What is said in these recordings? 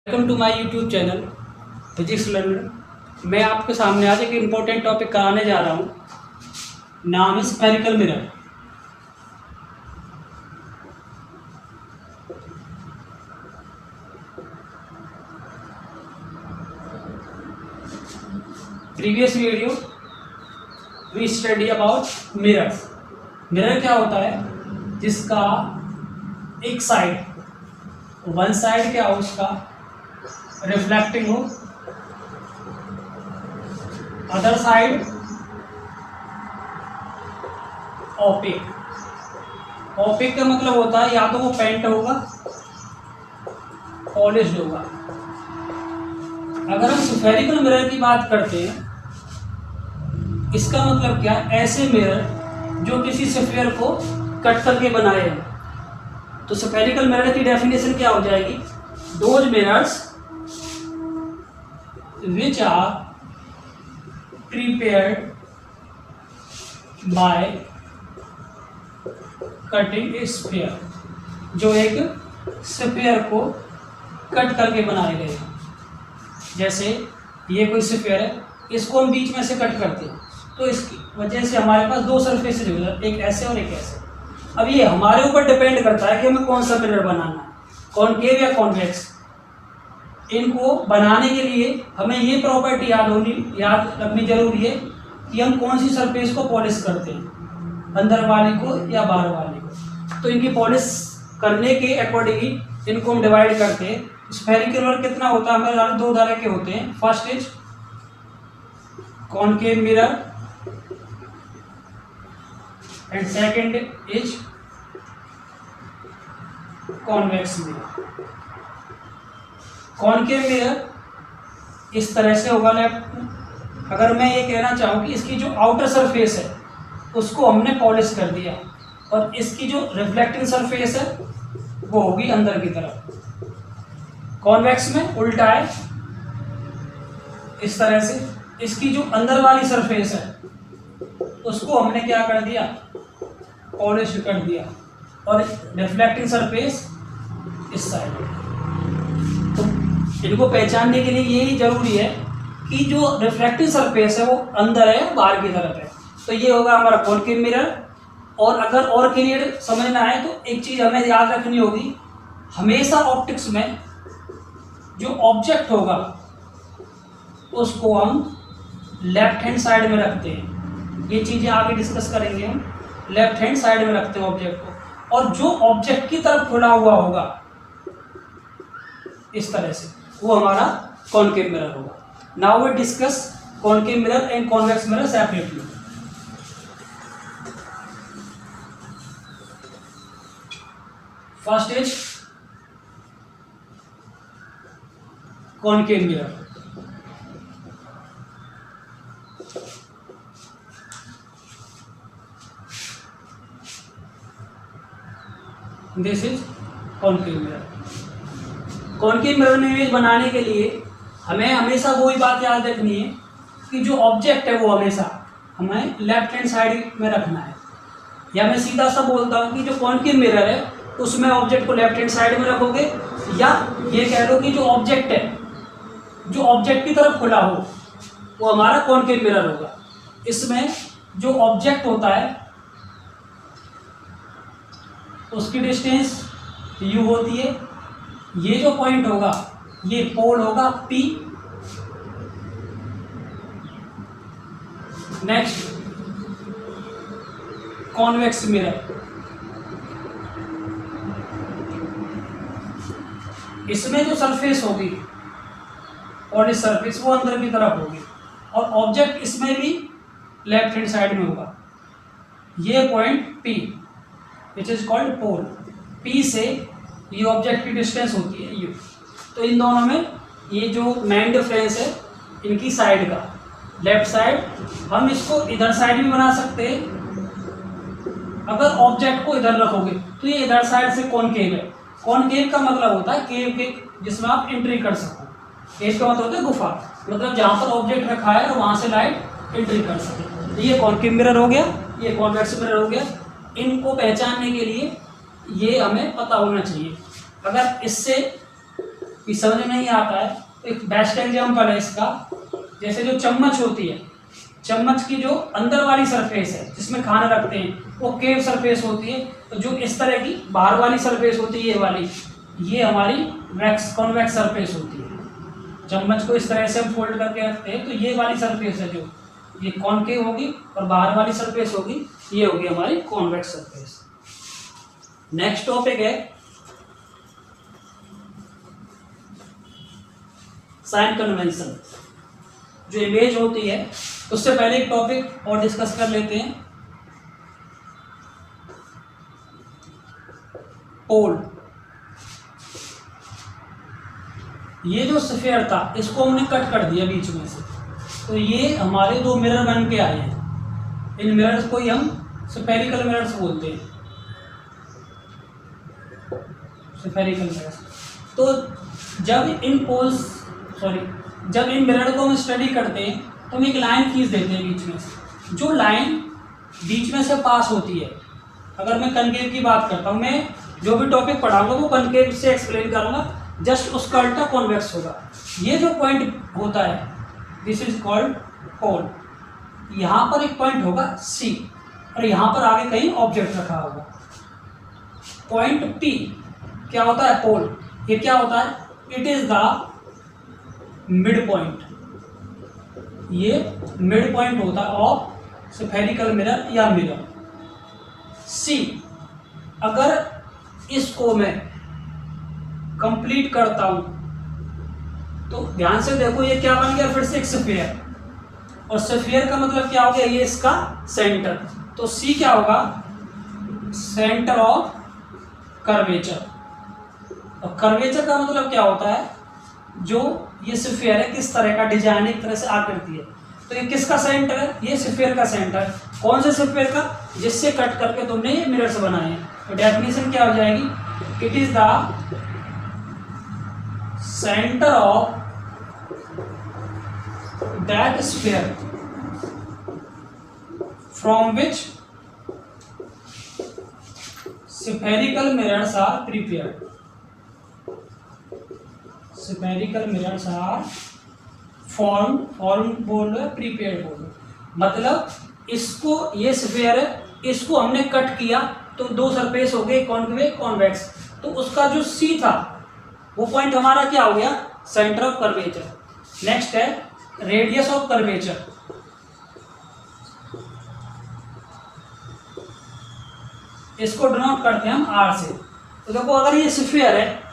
Welcome to my YouTube channel physics learner. मैं आपके सामने आज एक इम्पोर्टेंट टॉपिक कराने जा रहा हूँ। नाम है spherical mirror. Previous video we study about mirrors. Mirror क्या होता है? जिसका एक साइड वन साइड क्या हो, उसका रिफ्लेक्टिंग हो, अदर साइड ओपेक। ओपेक का मतलब होता है या तो वो पेंट होगा, पॉलिश्ड होगा। अगर हम स्फेरिकल मिरर की बात करते हैं, इसका मतलब क्या? ऐसे मिरर जो किसी स्फीयर को कट करके बनाए हैं। तो स्फेरिकल मिरर की डेफिनेशन क्या हो जाएगी? Those mirrors which are prepared by cutting a sphere, जो एक स्फीयर को कट करके बनाए गए हैं। जैसे ये कोई स्फीयर है, इसको हम बीच में से कट करते हैं, तो इसकी वजह से हमारे पास दो सरफेस हो जाते, एक ऐसे और एक ऐसे। अब ये हमारे ऊपर डिपेंड करता है कि हमें कौन सा मिरर बनाना है, कॉनकेव या कॉन्वेक्स। इनको बनाने के लिए हमें ये प्रॉपर्टी याद रखनी जरूरी है कि हम कौन सी सरफेस को पॉलिश करते हैं, अंदर वाली को या बाहर वाली को। तो इनकी पॉलिश करने के अकॉर्डिंगली इनको हम डिवाइड करते हैं। स्फेरिकल मिरर कितना होता है? हमारे दो तरह के होते हैं। First is concave mirror and second is convex mirror. Concave mirror इस तरह से होगा लेफ्ट। अगर मैं ये कहना चाहूँ कि इसकी जो आउटर सरफेस है उसको हमने पॉलिश कर दिया, और इसकी जो रिफ्लेक्टिंग सरफेस है वो होगी अंदर की तरफ। कॉन्वेक्स में उल्टा है, इस तरह से इसकी जो अंदर वाली सरफेस है उसको हमने क्या कर दिया? पॉलिश कर दिया, और रिफ्लेक्टिंग सरफेस इस साइड। इनको पहचानने के लिए यही जरूरी है कि जो रिफ्लेक्टिव सरफेस है वो अंदर है, बाहर की तरफ है। तो ये होगा हमारा कॉनकेव मिरर। और अगर और क्लियर समझना है तो एक चीज़ हमें याद रखनी होगी, हमेशा ऑप्टिक्स में जो ऑब्जेक्ट होगा उसको हम लेफ्ट हैंड साइड में रखते हैं। ये चीज़ें आगे डिस्कस करेंगे हम। लेफ्ट हैंड साइड में रखते हैं ऑब्जेक्ट को, और जो ऑब्जेक्ट की तरफ खुला हुआ होगा इस तरह से, वो हमारा कॉनकेव मिरर होगा। Now we discuss concave mirror and convex mirror separately. First is concave mirror. This is concave mirror. Concave mirror में इमेज बनाने के लिए हमें हमेशा वही बात याद रखनी है कि जो ऑब्जेक्ट है वो हमेशा हमें लेफ्ट हैंड साइड में रखना है। या मैं सीधा सा बोलता हूँ कि जो कॉनकेव मिरर है उसमें ऑब्जेक्ट को लेफ्ट हैंड साइड में रखोगे, या ये कह लो कि जो ऑब्जेक्ट है जो ऑब्जेक्ट की तरफ खुला हो वो हमारा कॉनकेव मिरर होगा। इसमें जो ऑब्जेक्ट होता है उसकी डिस्टेंस u होती है। ये जो पॉइंट होगा ये पोल होगा P। Next convex mirror. इसमें जो सरफेस होगी और इस सरफेस वो अंदर की तरफ होगी, और ऑब्जेक्ट इसमें भी लेफ्ट हैंड साइड में होगा। ये point P which is called pole. P से ये ऑब्जेक्ट की डिस्टेंस होती है u। तो इन दोनों में ये जो मेन डिफरेंस है इनकी साइड का, लेफ्ट साइड, हम इसको इधर साइड भी बना सकते हैं। अगर ऑब्जेक्ट को इधर रखोगे तो ये इधर साइड से कॉनकेव है। कॉनकेव का मतलब होता है केव के, जिसमें आप एंट्री कर सको। केव का मतलब होता है गुफा, मतलब जहाँ पर ऑब्जेक्ट रखा है और वहाँ से लाइट एंट्री कर सके। तो ये कॉनकेव मिरर हो गया, ये कॉन्वेक्स मिरर हो गया। इनको पहचानने के लिए ये हमें पता होना चाहिए। अगर इससे कि समझ में नहीं आता है, एक बेस्ट एग्जाम्पल है इसका, जैसे जो चम्मच होती है, चम्मच की जो अंदर वाली सरफेस है जिसमें खाना रखते हैं वो केव सरफेस होती है, तो जो इस तरह की बाहर वाली सरफेस होती है ये वाली, ये हमारी वैक्स कॉन्वेक्स सरफेस होती है। चम्मच को इस तरह से हम फोल्ड करके रखते हैं तो ये वाली सरफेस है जो ये कॉनकेव होगी, और बाहर वाली सरफेस होगी ये होगी हमारी कॉन्वेक्स सरफेस। नेक्स्ट टॉपिक है साइन कन्वेंशन। जो इमेज होती है उससे पहले एक टॉपिक और डिस्कस कर लेते हैं, पोल। ये जो स्फीयर था इसको हमने कट कर दिया बीच में से, तो ये हमारे दो मिरर बन के आए हैं। इन मिरर्स को ही हम स्फेरिकल मिरर्स बोलते हैं, स्फेरिकल मिरर्स। तो जब इन मिरर को हम स्टडी करते हैं तो हम एक लाइन खींच देते हैं बीच में से। जो लाइन बीच में से पास होती है, अगर मैं कनकेव की बात करता हूँ, मैं जो भी टॉपिक पढ़ाऊंगा वो कनकेव से एक्सप्लेन करूंगा, जस्ट उसका अल्टा कॉन्वेक्स होगा। ये जो पॉइंट होता है दिस इज कॉल्ड पोल। यहाँ पर एक पॉइंट होगा C और यहाँ पर आगे कहीं ऑब्जेक्ट रखा होगा। पॉइंट P क्या होता है? पोल। ये क्या होता है? It is the mid point. ये मिड पॉइंट होता है ऑफ स्फेरिकल मिरर या मिरर। C अगर इसको मैं कंप्लीट करता हूं तो ध्यान से देखो ये क्या बन गया, फिर से एक स्फीयर, और स्फीयर का मतलब क्या हो गया, ये इसका सेंटर। तो C क्या होगा? Centre of curvature. और कर्वेचर का मतलब क्या होता है? जो ये स्फीयर है किस तरह का डिजाइन, एक तरह से आकृति है, तो ये किसका सेंटर है? ये स्फीयर का सेंटर। कौन से स्फीयर का? जिससे कट करके तुमने ये मिरर्स बनाए हैं। तो डेफिनेशन क्या हो जाएगी? It is the centre of that sphere from which spherical mirrors are prepared. Spherical mirrors are form बोल रहे, प्रीपेयर्ड बोल रहे, मतलब इसको, ये स्फीयर है, इसको हमने कट किया तो दो सरफेस हो गए, कॉन्केव कॉन्वेक्स। तो उसका जो C था वो पॉइंट हमारा क्या हो गया? Centre of curvature. नेक्स्ट है रेडियस ऑफ कर्वेचर। इसको डिनोट करते हैं हम R से। तो देखो अगर ये स्फीयर है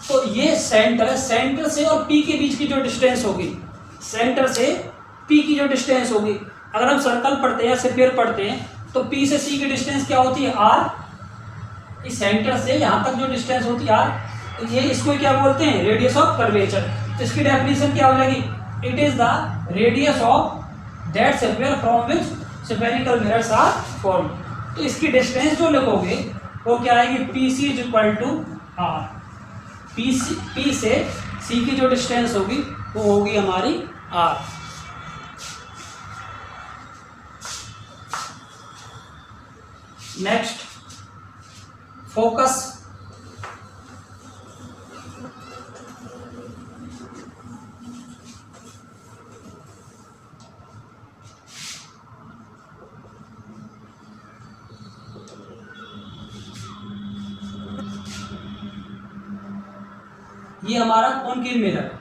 तो ये सेंटर है, सेंटर से और P के बीच की जो डिस्टेंस होगी, सेंटर से P की जो डिस्टेंस होगी, अगर हम सर्कल पढ़ते हैं, स्फीयर पढ़ते हैं, तो P से C की डिस्टेंस क्या होती है? R। इस सेंटर से यहाँ तक जो डिस्टेंस होती है R, तो ये इसको क्या बोलते हैं? Radius of curvature. तो इसकी डेफिनेशन क्या हो जाएगी? It is the radius of that sphere from which spherical mirrors are form. तो इसकी डिस्टेंस जो लिखोगे वो क्या आएगी? PC is equal to R। P से C की जो डिस्टेंस होगी वो होगी हमारी R। Next focus. ये हमारा कॉनकेव मिरर है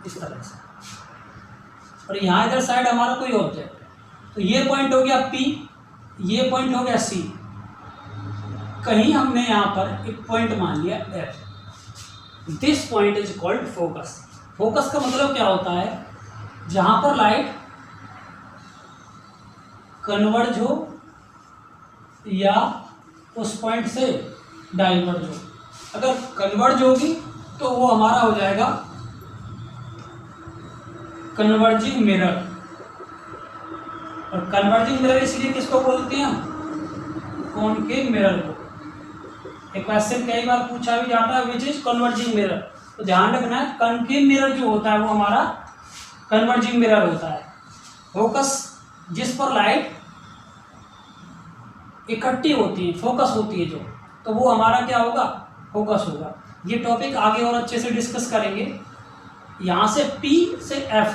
इस तरह से, और यहाँ इधर साइड हमारा कोई ऑब्जेक्ट है। तो ये पॉइंट हो गया P, ये पॉइंट हो गया C। कहीं हमने यहाँ पर एक पॉइंट मान लिया F। This point is called focus. Focus का मतलब क्या होता है? जहाँ पर लाइट कन्वर्ज हो या उस पॉइंट से डाइवर्ज हो। अगर कन्वर्ज होगी तो वो हमारा हो जाएगा कन्वर्जिंग मिरर। और कन्वर्जिंग मिरर इसलिए किसको बोलते हैं? कॉनकेव मिरर को। एक क्वेश्चन कई बार पूछा भी जाता है विच इज कन्वर्जिंग मिरर, तो ध्यान रखना है कॉनकेव मिरर जो होता है वो हमारा कन्वर्जिंग मिरर होता है। फोकस जिस पर लाइट इकट्ठी होती है, फोकस होती है जो, तो वो हमारा क्या होगा? फोकस होगा। ये टॉपिक आगे और अच्छे से डिस्कस करेंगे। यहाँ से P से F।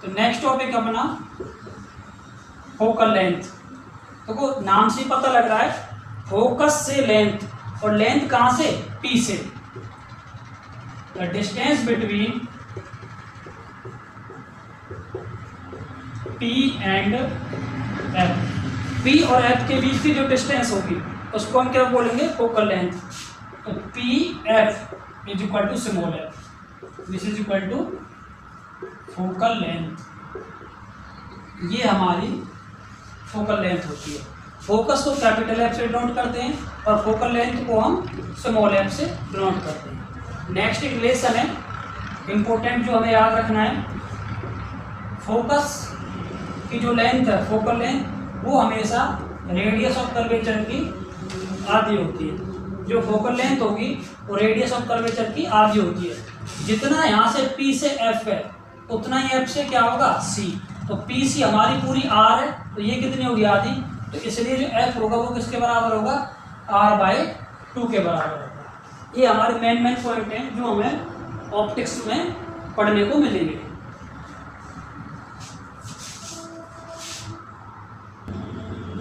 तो नेक्स्ट टॉपिक अपना फोकल लेंथ। देखो नाम से पता लग रहा है फोकस से लेंथ, और लेंथ कहाँ से? P से। The distance between P and F, P और F के बीच की जो डिस्टेंस होगी उसको हम क्या बोलेंगे? Focal length. तो P F is equal to small F, this is equal to focal length. ये हमारी फोकल लेंथ होती है। फोकस को कैपिटल एफ से डिनोट करते हैं और फोकल लेंथ को हम स्मॉल एफ से डिनोट करते हैं। नेक्स्ट एक रिलेशन है इम्पोर्टेंट जो हमें याद रखना है। फोकस की जो लेंथ है, फोकल लेंथ, वो हमेशा रेडियस ऑफ कर्वेचर की आधी होती है। जो फोकल लेंथ होगी वो रेडियस ऑफ कर्वेचर की आधी होती है। जितना यहाँ से P से F है उतना ही F से क्या होगा? C। तो पी सी हमारी पूरी R है, तो ये कितनी होगी? आधी। तो इसलिए जो F होगा वो किसके बराबर होगा? R/2 के बराबर होगा। ये हमारे मेन पॉइंट हैं जो हमें ऑप्टिक्स में पढ़ने को मिलेंगे।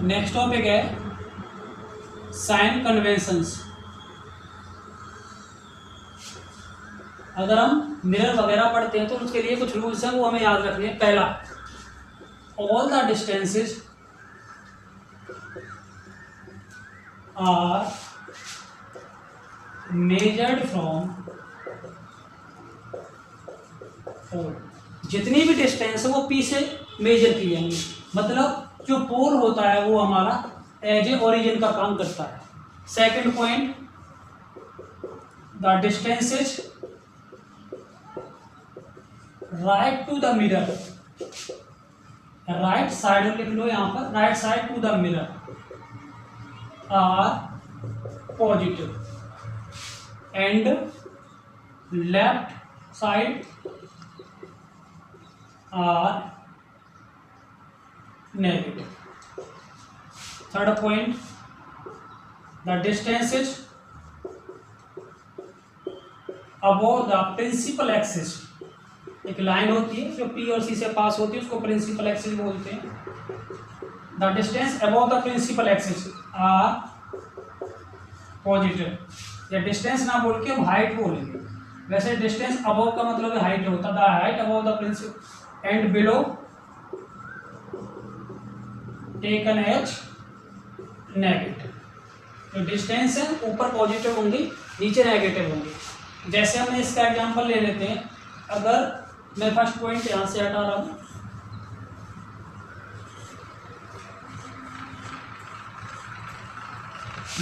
नेक्स्ट टॉपिक है साइन कन्वेंशंस। अगर हम मिरर वगैरह पढ़ते हैं तो उसके लिए कुछ रूल्स हैं, वो हमें याद रखने हैं। पहला, all the distances are measured from pole. जितनी भी डिस्टेंस है वो P से मेजर की जाएंगी। मतलब जो पोल होता है वो हमारा एज ए ओरिजिन का काम करता है। Second point, the distances right to the mirror, right side लिख लो यहाँ पर, right side to the mirror are positive and left side are negative. Third point, the distances above the principal axis. एक line होती है जो P और C से पास होती है, उसको प्रिंसिपल एक्सिस बोलते हैं। The distance above the principal axis are positive. या डिस्टेंस ना बोल के हम हाइट बोलेंगे। वैसे डिस्टेंस अबोव का मतलब हाइट होता है, the height above the principal and below taken as negative. जो डिस्टेंस है ऊपर पॉजिटिव होंगी, नीचे नेगेटिव होंगी। जैसे हम इसका एग्जांपल ले लेते हैं। अगर मैं फर्स्ट पॉइंट यहाँ से हटा रहा हूँ,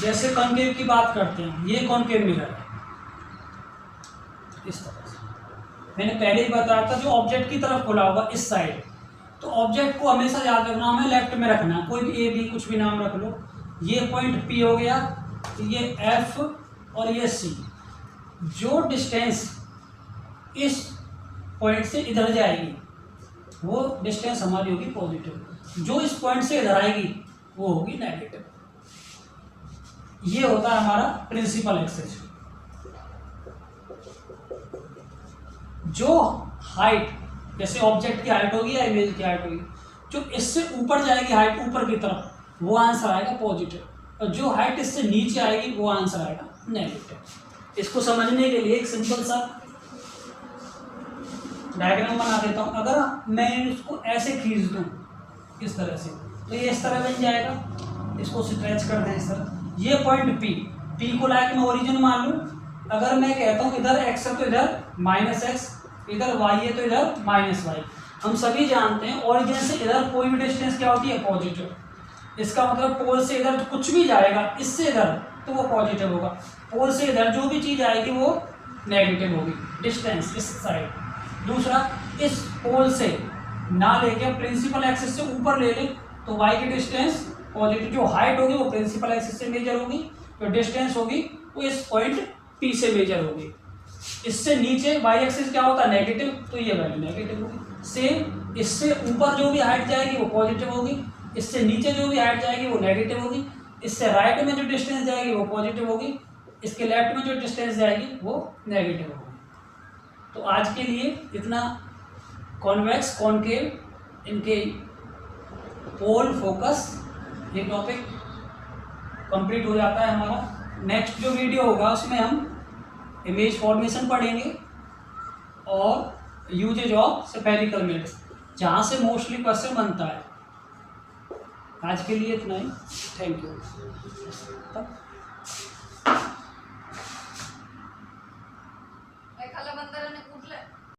जैसे कॉन्केव की बात करते हैं, ये कॉन्केव मिरर है इस तरह से। मैंने पहले ही बताया था जो ऑब्जेक्ट की तरफ खुला होगा इस साइड, तो ऑब्जेक्ट को हमेशा याद रखना, हमें लेफ्ट में रखना है। कोई भी A B कुछ भी नाम रख लो। ये पॉइंट P हो गया, ये F और ये C। जो डिस्टेंस इस पॉइंट से इधर जाएगी वो डिस्टेंस हमारी होगी पॉजिटिव। जो इस पॉइंट से इधर आएगी वो होगी नेगेटिव। ये होता है हमारा प्रिंसिपल एक्सिस। जो हाइट, जैसे ऑब्जेक्ट की हाइट होगी या इमेज की हाइट होगी, जो इससे ऊपर जाएगी हाइट ऊपर की तरफ, वो आंसर आएगा पॉजिटिव, और जो हाइट इससे नीचे आएगी वो आंसर आएगा नेगेटिव। इसको समझने के लिए एक सिंपल सा डायग्राम बना देता हूँ। अगर मैं इसको ऐसे खींच दूँ इस तरह से, तो ये इस तरह बन जाएगा। इसको स्ट्रेच कर दें इस तरह। ये पॉइंट P को लाके मैं ओरिजिन मान लूँ। अगर मैं कहता हूँ इधर x है तो इधर -x, इधर y है तो इधर -y। हम सभी जानते हैं ओरिजिन से इधर कोई भी डिस्टेंस क्या होती है? पॉजिटिव। इसका मतलब पोल से इधर कुछ भी जाएगा इससे इधर, तो वो पॉजिटिव होगा। पोल से इधर जो भी चीज़ आएगी वो नेगेटिव होगी, डिस्टेंस इस साइड। दूसरा, इस पोल से ना लेके प्रिंसिपल एक्सिस से ऊपर ले लें तो y की डिस्टेंस पॉजिटिव। जो हाइट होगी वो प्रिंसिपल एक्सिस से मेजर होगी, जो डिस्टेंस होगी वो इस पॉइंट P से मेजर होगी। इससे नीचे y एक्सिस क्या होता है? नेगेटिव, तो ये वैल्यू नेगेटिव होगी। सेम इससे ऊपर जो भी हाइट जाएगी वो पॉजिटिव होगी, इससे नीचे जो भी हाइट जाएगी वो नेगेटिव होगी, इससे राइट में जो डिस्टेंस जाएगी वो पॉजिटिव होगी, इसके लेफ्ट में जो डिस्टेंस जाएगी वो नेगेटिव होगी। तो आज के लिए इतना कॉन्वेक्स कॉनकेव इनके पोल फोकस ये टॉपिक कंप्लीट हो जाता है हमारा। नेक्स्ट जो वीडियो होगा उसमें हम इमेज फॉर्मेशन पढ़ेंगे और यूजेज ऑफ स्फेरिकल मिरर्स, जहाँ से मोस्टली क्वेश्चन बनता है। आज के लिए इतना ही, थैंक यू।